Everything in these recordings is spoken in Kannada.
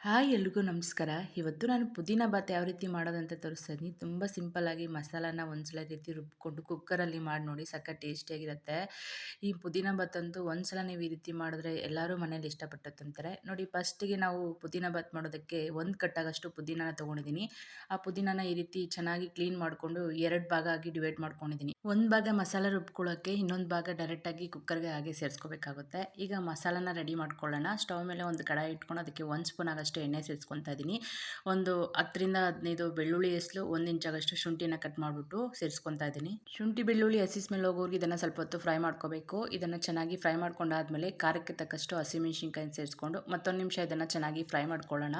ಹಾಯ್ ಎಲ್ರಿಗೂ ನಮಸ್ಕಾರ. ಇವತ್ತು ನಾನು ಪುದೀನ ಬಾತ್ ಯಾವ ರೀತಿ ಮಾಡೋದಂತ ತೋರಿಸ್ತಾ ಇದ್ದೀನಿ. ತುಂಬ ಸಿಂಪಲ್ಲಾಗಿ ಮಸಾಲಾನ ಒಂದ್ಸಲ ರೀತಿ ರುಬ್ಕೊಂಡು ಕುಕ್ಕರಲ್ಲಿ ಮಾಡಿ ನೋಡಿ, ಸಖತ್ ಟೇಸ್ಟಿಯಾಗಿರುತ್ತೆ. ಈ ಪುದೀನ ಬಾತ್ ಅಂತೂ ಒಂದ್ಸಲ ನೀವು ಈ ರೀತಿ ಮಾಡಿದ್ರೆ ಎಲ್ಲರೂ ಮನೇಲಿ ಇಷ್ಟಪಟ್ಟು ತಿಂತಾರೆ. ನೋಡಿ, ಫಸ್ಟಿಗೆ ನಾವು ಪುದೀನ ಬಾತ್ ಮಾಡೋದಕ್ಕೆ 1 ಕಟ್ಟಾಗಷ್ಟು ಪುದೀನಾನ ತೊಗೊಂಡಿದ್ದೀನಿ. ಆ ಪುದೀನಾನ ಈ ರೀತಿ ಚೆನ್ನಾಗಿ ಕ್ಲೀನ್ ಮಾಡಿಕೊಂಡು 2 ಭಾಗ ಆಗಿ ಡಿವೈಡ್ ಮಾಡ್ಕೊಂಡಿದ್ದೀನಿ. ಒಂದು ಭಾಗ ಮಸಾಲೆ ರುಬ್ಕೊಳ್ಳೋಕ್ಕೆ, ಇನ್ನೊಂದು ಭಾಗ ಡೈರೆಕ್ಟಾಗಿ ಕುಕ್ಕರ್ಗೆ ಹಾಗೆ ಸೇರಿಸ್ಕೋಬೇಕಾಗುತ್ತೆ. ಈಗ ಮಸಾಲಾನ ರೆಡಿ ಮಾಡ್ಕೊಳ್ಳೋಣ. ಸ್ಟವ್ ಮೇಲೆ ಒಂದು ಕಡಾಯಿ ಇಟ್ಕೊಂಡು ಅದಕ್ಕೆ 1 ಸ್ಪೂನ್ ಆಗಷ್ಟು ಎಣ್ಣೆ ಸೇರಿಸ್ಕೊತಾ ಇದ್ದೀನಿ. ಒಂದು 10ರಿಂದ 15 ಬೆಳ್ಳುಳ್ಳಿ ಎಸಳು, 1 ಇಂಚಾಗಷ್ಟು ಶುಂಠಿನ ಕಟ್ ಮಾಡಿಬಿಟ್ಟು ಸೇರಿಸ್ಕೊತಾ ಇದ್ದೀನಿ. ಶುಂಠಿ ಬೆಳ್ಳುಳ್ಳಿ ಹಸಿ ಸ್ಮೆಲ್ ಹೋಗೋರ್ಗೆ ಇದನ್ನು ಸ್ವಲ್ಪ ಹೊತ್ತು ಫ್ರೈ ಮಾಡ್ಕೋಬೇಕು. ಇದನ್ನು ಚೆನ್ನಾಗಿ ಫ್ರೈ ಮಾಡ್ಕೊಂಡಾದ್ಮೇಲೆ ಖಾರಕ್ಕೆ ತಕ್ಕಷ್ಟು ಹಸಿಮೆಣ್ಸಿನ್ಕಾಯಿನ ಸೇರಿಸ್ಕೊಂಡು ಮತ್ತೊಂದು ನಿಮಿಷ ಇದನ್ನು ಚೆನ್ನಾಗಿ ಫ್ರೈ ಮಾಡ್ಕೊಳ್ಳೋಣ.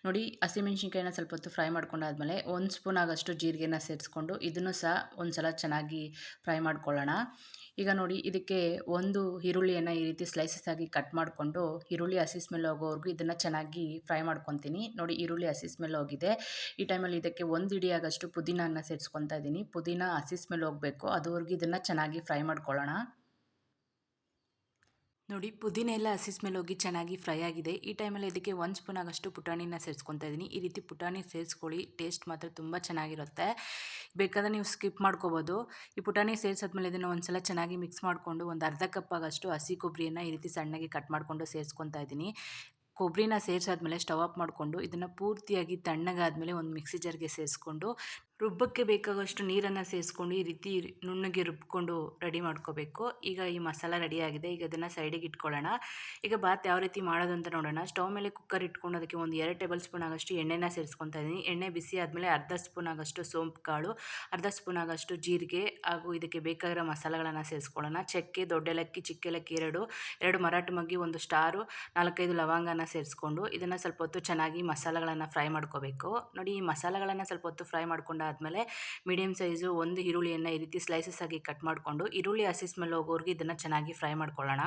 ನೋಡಿ, ಹಸಿಮೆಣ್ಸಿನ್ಕಾಯಿನ ಸ್ವಲ್ಪ ಹೊತ್ತು ಫ್ರೈ ಮಾಡ್ಕೊಂಡಾದ್ಮೇಲೆ 1 ಸ್ಪೂನ್ ಆಗಷ್ಟು ಜೀರಿಗೆನ ಸೇರಿಸ್ಕೊಂಡು ಇದನ್ನು ಸಹ ಒಂದ್ಸಲ ಚೆನ್ನಾಗಿ ಫ್ರೈ ಮಾಡ್ಕೊಳ್ಳೋಣ. ಈಗ ನೋಡಿ, ಇದಕ್ಕೆ ಒಂದು ಈರುಳ್ಳಿಯನ್ನು ಈ ರೀತಿ ಸ್ಲೈಸಸ್ ಆಗಿ ಕಟ್ ಮಾಡಿಕೊಂಡು ಈರುಳ್ಳಿ ಹಸಿ ಸ್ಮೆಲ್ ಹೋಗೋವರೆಗೂ ಇದನ್ನು ಚೆನ್ನಾಗಿ ಫ್ರೈ ಮಾಡ್ಕೊತೀನಿ. ನೋಡಿ, ಈರುಳ್ಳಿ ಹಸಿ ಸ್ಮೆಲ್ ಹೋಗಿದೆ. ಈ ಟೈಮಲ್ಲಿ ಇದಕ್ಕೆ 1 ಹಿಡಿಯಾಗಷ್ಟು ಪುದೀನನ ಸೇರಿಸ್ಕೊತಾ ಇದ್ದೀನಿ. ಪುದೀನ ಹಸಿ ಸ್ಮೆಲ್ ಹೋಗಬೇಕು, ಅದುವರೆಗೂ ಇದನ್ನು ಚೆನ್ನಾಗಿ ಫ್ರೈ ಮಾಡ್ಕೊಳ್ಳೋಣ. ನೋಡಿ, ಪುದೀನ ಎಲ್ಲ ಹಸಿ ಸ್ಮೆಲ್ ಹೋಗಿ ಚೆನ್ನಾಗಿ ಫ್ರೈ ಆಗಿದೆ. ಈ ಟೈಮಲ್ಲಿ ಇದಕ್ಕೆ 1 ಸ್ಪೂನ್ ಆಗಷ್ಟು ಪುಟಾಣಿನ ಸೇರಿಸ್ಕೊತಾ ಇದ್ದೀನಿ. ಈ ರೀತಿ ಪುಟಾಣಿ ಸೇರಿಸ್ಕೊಳ್ಳಿ, ಟೇಸ್ಟ್ ಮಾತ್ರ ತುಂಬ ಚೆನ್ನಾಗಿರುತ್ತೆ. ಬೇಕಾದರೆ ನೀವು ಸ್ಕಿಪ್ ಮಾಡ್ಕೋಬೋದು. ಈ ಪುಟಾಣಿ ಸೇರಿಸಾದ್ಮೇಲೆ ಇದನ್ನು ಒಂದ್ಸಲ ಚೆನ್ನಾಗಿ ಮಿಕ್ಸ್ ಮಾಡಿಕೊಂಡು ಒಂದು ಅರ್ಧ ಕಪ್ ಆಗಷ್ಟು ಹಸಿ ಕೊಬ್ಬರಿಯನ್ನು ಈ ರೀತಿ ಸಣ್ಣಗೆ ಕಟ್ ಮಾಡಿಕೊಂಡು ಸೇರಿಸ್ಕೊತಾ ಇದ್ದೀನಿ. ಕೊಬ್ಬರಿನ ಸೇರಿಸಾದ್ಮೇಲೆ ಸ್ಟವ್ ಆಫ್ ಮಾಡಿಕೊಂಡು ಇದನ್ನು ಪೂರ್ತಿಯಾಗಿ ತಣ್ಣಗಾದ್ಮೇಲೆ ಒಂದು ಮಿಕ್ಸಿ ಜಾರ್ಗೆ ಸೇರಿಸ್ಕೊಂಡು ರುಬ್ಬಕ್ಕೆ ಬೇಕಾಗುವಷ್ಟು ನೀರನ್ನು ಸೇರಿಸ್ಕೊಂಡು ಈ ರೀತಿ ನುಣ್ಣಗೆ ರುಬ್ಕೊಂಡು ರೆಡಿ ಮಾಡ್ಕೋಬೇಕು. ಈಗ ಈ ಮಸಾಲ ರೆಡಿಯಾಗಿದೆ. ಈಗ ಇದನ್ನು ಸೈಡಿಗೆ ಇಟ್ಕೊಳ್ಳೋಣ. ಈಗ ಬಾತ್ ಯಾವ ರೀತಿ ಮಾಡೋದು ಅಂತ ನೋಡೋಣ. ಸ್ಟವ್ ಮೇಲೆ ಕುಕ್ಕರ್ ಇಟ್ಕೊಂಡು ಅದಕ್ಕೆ ಒಂದು 2 ಟೇಬಲ್ ಸ್ಪೂನ್ ಆಗಷ್ಟು ಎಣ್ಣೆನ ಸೇರಿಸ್ಕೊತಾ ಇದ್ದೀನಿ. ಎಣ್ಣೆ ಬಿಸಿ ಆದಮೇಲೆ ಅರ್ಧ ಸ್ಪೂನ್ ಆಗಷ್ಟು ಸೋಂಪು ಕಾಳು, ಅರ್ಧ ಸ್ಪೂನ್ ಆಗಷ್ಟು ಜೀರಿಗೆ ಹಾಗೂ ಇದಕ್ಕೆ ಬೇಕಾಗಿರೋ ಮಸಾಲೆಗಳನ್ನು ಸೇರಿಸ್ಕೊಳ್ಳೋಣ. ಚಕ್ಕೆ, ದೊಡ್ಡ ಏಲಕ್ಕಿ, ಚಿಕ್ಕ ಏಲಕ್ಕಿ 2 ಮರಾಠಿ ಮೊಗ್ಗು, 1 ಸ್ಟಾರು, 4-5 ಲವಂಗನ ಸೇರಿಸ್ಕೊಂಡು ಇದನ್ನು ಸ್ವಲ್ಪ ಹೊತ್ತು ಚೆನ್ನಾಗಿ ಮಸಾಲೆಗಳನ್ನು ಫ್ರೈ ಮಾಡ್ಕೋಬೇಕು. ನೋಡಿ, ಈ ಮಸಾಲೆಗಳನ್ನು ಸ್ವಲ್ಪ ಹೊತ್ತು ಫ್ರೈ ಮಾಡ್ಕೊಂಡಾದ್ಮೇಲೆ ಮೀಡಿಯಮ್ ಸೈಜು 1 ಈರುಳ್ಳಿಯನ್ನು ಈ ರೀತಿ ಸ್ಲೈಸಸ್ ಆಗಿ ಕಟ್ ಮಾಡಿಕೊಂಡು ಈರುಳ್ಳಿ ಹಸಿ ಸ್ಮೆಲ್ ಹೋಗೋವರೆಗೂ ಇದನ್ನು ಚೆನ್ನಾಗಿ ಫ್ರೈ ಮಾಡ್ಕೊಳ್ಳೋಣ.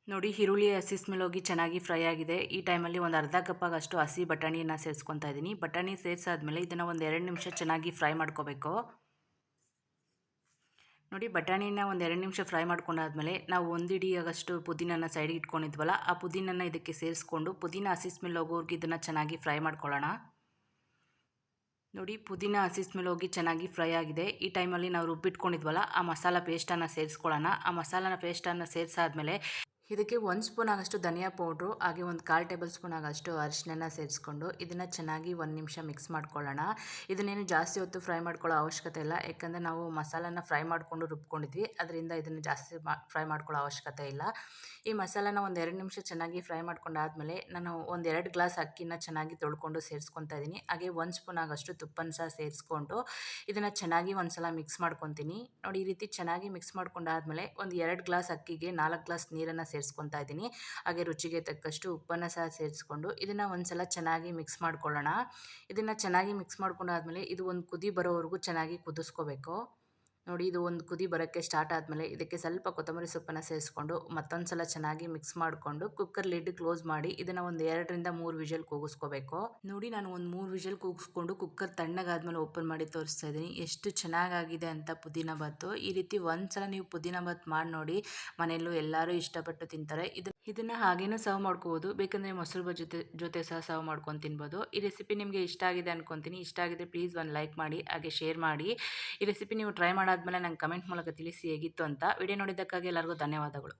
ನೋಡಿ, ಈರುಳ್ಳಿ ಹಸಿ ಸ್ಮೆಲ್ ಹೋಗಿ ಚೆನ್ನಾಗಿ ಫ್ರೈ ಆಗಿದೆ. ಈ ಟೈಮಲ್ಲಿ ಒಂದು ಅರ್ಧ ಕಪ್ ಆಗಷ್ಟು ಹಸಿ ಬಟಾಣಿಯನ್ನು ಸೇರಿಸ್ಕೊತಾ ಇದ್ದೀನಿ. ಬಟಾಣಿ ಸೇರಿಸಾದ್ಮೇಲೆ ಇದನ್ನು ಒಂದು 2 ನಿಮಿಷ ಚೆನ್ನಾಗಿ ಫ್ರೈ ಮಾಡ್ಕೋಬೇಕು. ನೋಡಿ, ಬಟಾಣಿನ ಒಂದು 2 ನಿಮಿಷ ಫ್ರೈ ಮಾಡ್ಕೊಂಡಾದ್ಮೇಲೆ ನಾವು 1 ಹಿಡಿಯಾಗಷ್ಟು ಪುದೀನನ ಸೈಡಿಗೆ ಇಟ್ಕೊಂಡಿದ್ವಲ್ಲ, ಆ ಪುದೀನನ ಇದಕ್ಕೆ ಸೇರಿಸ್ಕೊಂಡು ಪುದೀನ ಹಸಿ ಸ್ಮೆಲ್ ಹೋಗೋವರೆಗೂ ಇದನ್ನು ಚೆನ್ನಾಗಿ ಫ್ರೈ ಮಾಡ್ಕೊಳ್ಳೋಣ. ನೋಡಿ, ಪುದೀನ ಹಸಿ ಸ್ಮೆಲ್ ಹೋಗಿ ಚೆನ್ನಾಗಿ ಫ್ರೈ ಆಗಿದೆ. ಈ ಟೈಮಲ್ಲಿ ನಾವು ರುಬ್ಬಿಟ್ಕೊಂಡಿದ್ವಲ್ಲ, ಆ ಮಸಾಲ ಪೇಸ್ಟನ್ನು ಸೇರಿಸ್ಕೊಳ್ಳೋಣ. ಆ ಮಸಾಲನ ಪೇಸ್ಟನ್ನು ಸೇರಿಸಾದ್ಮೇಲೆ ಇದಕ್ಕೆ 1 ಸ್ಪೂನ್ ಆಗಷ್ಟು ಧನಿಯಾ ಪೌಡ್ರು ಹಾಗೆ ಒಂದು 1/4 ಟೇಬಲ್ ಸ್ಪೂನ್ ಆಗಷ್ಟು ಅರಿಶಿನ ಸೇರಿಸ್ಕೊಂಡು ಇದನ್ನು ಚೆನ್ನಾಗಿ 1 ನಿಮಿಷ ಮಿಕ್ಸ್ ಮಾಡ್ಕೊಳ್ಳೋಣ. ಇದನ್ನೇನು ಜಾಸ್ತಿ ಹೊತ್ತು ಫ್ರೈ ಮಾಡ್ಕೊಳ್ಳೋ ಅವಶ್ಯಕತೆ ಇಲ್ಲ, ಯಾಕಂದರೆ ನಾವು ಮಸಾಲಾನ ಫ್ರೈ ಮಾಡಿಕೊಂಡು ರುಬ್ಕೊಂಡಿದ್ವಿ. ಅದರಿಂದ ಇದನ್ನು ಜಾಸ್ತಿ ಫ್ರೈ ಮಾಡ್ಕೊಳ್ಳೋ ಅವಶ್ಯಕತೆ ಇಲ್ಲ. ಈ ಮಸಾಲಾನ ಒಂದು 2 ನಿಮಿಷ ಚೆನ್ನಾಗಿ ಫ್ರೈ ಮಾಡ್ಕೊಂಡಾದ್ಮೇಲೆ ನಾನು ಒಂದು 2 ಗ್ಲಾಸ್ ಅಕ್ಕಿನ ಚೆನ್ನಾಗಿ ತೊಳ್ಕೊಂಡು ಸೇರಿಸ್ಕೊತಾ ಇದ್ದೀನಿ. ಹಾಗೆ 1 ಸ್ಪೂನ್ ಆಗಷ್ಟು ತುಪ್ಪನ ಸಹ ಸೇರಿಸ್ಕೊಂಡು ಇದನ್ನು ಚೆನ್ನಾಗಿ ಒಂದ್ಸಲ ಮಿಕ್ಸ್ ಮಾಡ್ಕೊತೀನಿ. ನೋಡಿ, ಈ ರೀತಿ ಚೆನ್ನಾಗಿ ಮಿಕ್ಸ್ ಮಾಡ್ಕೊಂಡಾದ್ಮೇಲೆ ಒಂದು 2 ಗ್ಲಾಸ್ ಅಕ್ಕಿಗೆ 4 ಗ್ಲಾಸ್ ನೀರನ್ನು ಸೇರಿಸ್ಕೊತಾ ಇದ್ದೀನಿ. ಹಾಗೆ ರುಚಿಗೆ ತಕ್ಕಷ್ಟು ಉಪ್ಪನ್ನು ಸಹ ಸೇರಿಸ್ಕೊಂಡು ಇದನ್ನು ಒಂದ್ಸಲ ಚೆನ್ನಾಗಿ ಮಿಕ್ಸ್ ಮಾಡ್ಕೊಳ್ಳೋಣ. ಇದನ್ನು ಚೆನ್ನಾಗಿ ಮಿಕ್ಸ್ ಮಾಡ್ಕೊಂಡಾದ್ಮೇಲೆ ಇದು ಒಂದು ಕುದಿ ಬರೋವರೆಗೂ ಚೆನ್ನಾಗಿ ಕುದಿಸ್ಕೋಬೇಕು. ನೋಡಿ, ಇದು ಒಂದು ಕುದಿ ಬರೋಕ್ಕೆ ಸ್ಟಾರ್ಟ್ ಆದಮೇಲೆ ಇದಕ್ಕೆ ಸ್ವಲ್ಪ ಕೊತ್ತಂಬರಿ ಸೊಪ್ಪನ್ನು ಸೇರಿಸ್ಕೊಂಡು ಮತ್ತೊಂದು ಸಲ ಚೆನ್ನಾಗಿ ಮಿಕ್ಸ್ ಮಾಡಿಕೊಂಡು ಕುಕ್ಕರ್ ಲಿಡ್ ಕ್ಲೋಸ್ ಮಾಡಿ ಇದನ್ನು ಒಂದು 2ರಿಂದ 3 ವಿಷಲ್ ಕೂಗಿಸ್ಕೋಬೇಕು. ನೋಡಿ, ನಾನು ಒಂದು 3 ವಿಷಲ್ ಕೂಗಿಸ್ಕೊಂಡು ಕುಕ್ಕರ್ ತಣ್ಣಗಾದ್ಮೇಲೆ ಓಪನ್ ಮಾಡಿ ತೋರಿಸ್ತಾ ಇದ್ದೀನಿ. ಎಷ್ಟು ಚೆನ್ನಾಗಾಗಿದೆ ಅಂತ ಪುದೀನ ಬಾತು. ಈ ರೀತಿ ಒಂದ್ಸಲ ನೀವು ಪುದೀನ ಬಾತ್ ಮಾಡಿ ನೋಡಿ, ಮನೆಯಲ್ಲೂ ಎಲ್ಲರೂ ಇಷ್ಟಪಟ್ಟು ತಿಂತಾರೆ. ಇದನ್ನು ಹಾಗೇನೂ ಸರ್ವ್ ಮಾಡ್ಕೋಬೋದು, ಬೇಕಂದರೆ ಮೊಸರು ಜೊತೆ ಸಹ ಸರ್ವ್ ಮಾಡ್ಕೊಂಡು ತಿನ್ಬೋದು. ಈ ರೆಸಿಪಿ ನಿಮಗೆ ಇಷ್ಟ ಆಗಿದೆ ಅನ್ಕೊತೀನಿ. ಇಷ್ಟ ಆಗಿದ್ರೆ ಪ್ಲೀಸ್ ಒಂದು ಲೈಕ್ ಮಾಡಿ, ಹಾಗೆ ಶೇರ್ ಮಾಡಿ. ಈ ರೆಸಿಪಿ ನೀವು ಟ್ರೈ ಮಾಡಾದ್ಮೇಲೆ ನಂಗೆ ಕಮೆಂಟ್ ಮೂಲಕ ತಿಳಿಸಿ ಹೇಗಿತ್ತು ಅಂತ. ವಿಡಿಯೋ ನೋಡಿದ್ದಕ್ಕಾಗಿ ಎಲ್ಲರಿಗೂ ಧನ್ಯವಾದಗಳು.